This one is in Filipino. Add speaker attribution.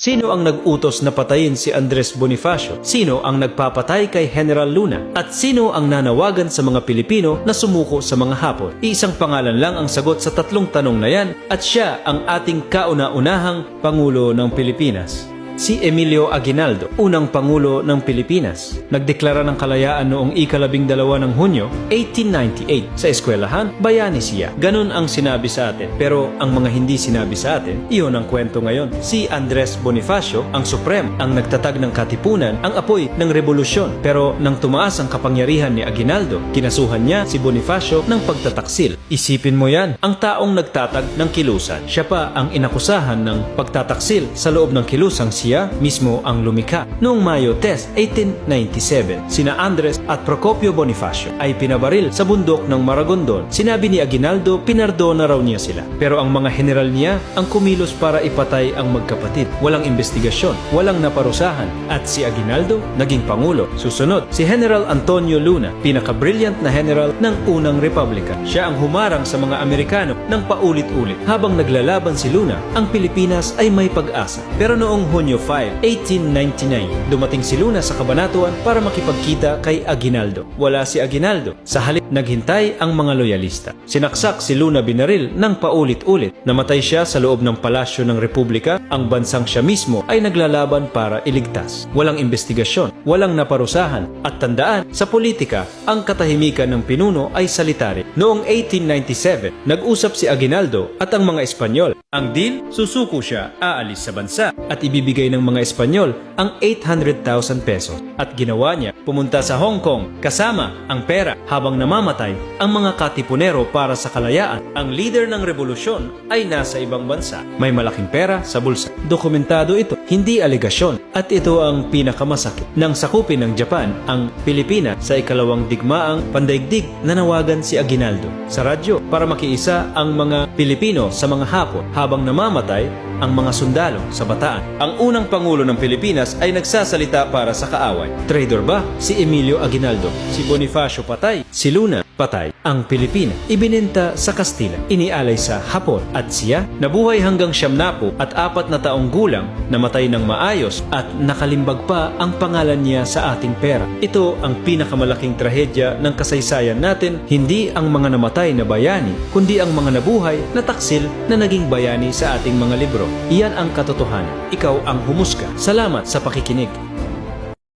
Speaker 1: Sino ang nag-utos na patayin si Andres Bonifacio? Sino ang nagpapatay kay General Luna? At sino ang nanawagan sa mga Pilipino na sumuko sa mga Hapon? Isang pangalan lang ang sagot sa tatlong tanong na yan at siya ang ating kauna-unahang Pangulo ng Pilipinas. Si Emilio Aguinaldo, unang Pangulo ng Pilipinas. Nagdeklara ng kalayaan noong ika-12 ng Hunyo, 1898. Sa eskwelahan, bayani siya. Ganun ang sinabi sa atin. Pero ang mga hindi sinabi sa atin, iyon ang kwento ngayon. Si Andres Bonifacio, ang Supreme, ang nagtatag ng katipunan, ang apoy ng revolusyon. Pero nang tumaas ang kapangyarihan ni Aguinaldo, kinasuhan niya si Bonifacio ng pagtataksil. Isipin mo yan, ang taong nagtatag ng kilusan. Siya pa ang inakusahan ng pagtataksil sa loob ng kilusang siya mismo ang lumikha. Noong Mayo 10, 1897, sina Andres at Procopio Bonifacio ay pinabaril sa bundok ng Maragondon. Sinabi ni Aguinaldo, pinardona raw niya sila. Pero ang mga general niya ang kumilos para ipatay ang magkapatid. Walang investigasyon, walang naparusahan, at si Aguinaldo naging Pangulo. Susunod, si General Antonio Luna, pinaka-brilliant na general ng unang republika. Siya ang humarang sa mga Amerikano ng paulit-ulit. Habang naglalaban si Luna, ang Pilipinas ay may pag-asa. Pero noong Hunyo 5, 1899, dumating si Luna sa Kabanatuan para makipagkita kay Aguinaldo. Wala si Aguinaldo. Sa halip, naghintay ang mga loyalista. Sinaksak si Luna binaril ng paulit-ulit. Namatay siya sa loob ng palasyo ng Republika. Ang bansang siya mismo ay naglalaban para iligtas. Walang investigasyon, walang naparusahan. At tandaan, sa politika, ang katahimikan ng pinuno ay salitari. Noong 1897, nag-usap si Aguinaldo at ang mga Espanyol. Ang deal, susuko siya, aalis sa bansa at ibibigay ng mga Espanyol ang 800,000 pesos. At ginawa niya, pumunta sa Hong Kong kasama ang pera habang namamatay ang mga katipunero para sa kalayaan. Ang leader ng revolusyon ay nasa ibang bansa. May malaking pera sa bulsa. Dokumentado ito, hindi alegasyon. At ito ang pinakamasakit. Nang sakupin ng Japan ang Pilipinas sa ikalawang digmaang pandaigdig, nanawagan si Aguinaldo sa radyo para makiisa ang mga Pilipino sa mga Hapon habang namamatay ang mga sundalo sa Bataan. Ang unang Pangulo ng Pilipinas ay nagsasalita para sa kaaway. Traitor ba? Si Emilio Aguinaldo. Si Bonifacio patay. Si Luna patay. Ang Pilipinas ibinenta sa Kastila. Inialay sa Hapon. At siya nabuhay hanggang 74 at 4 na taong gulang, namatay ng maayos at nakalimbag pa ang pangalan niya sa ating pera. Ito ang pinakamalaking trahedya ng kasaysayan natin, hindi ang mga namatay na bayani, kundi ang mga nabuhay na taksil na naging bayani sa ating mga libro. Iyan ang katotohanan. Ikaw ang humusga. Salamat sa pakikinig.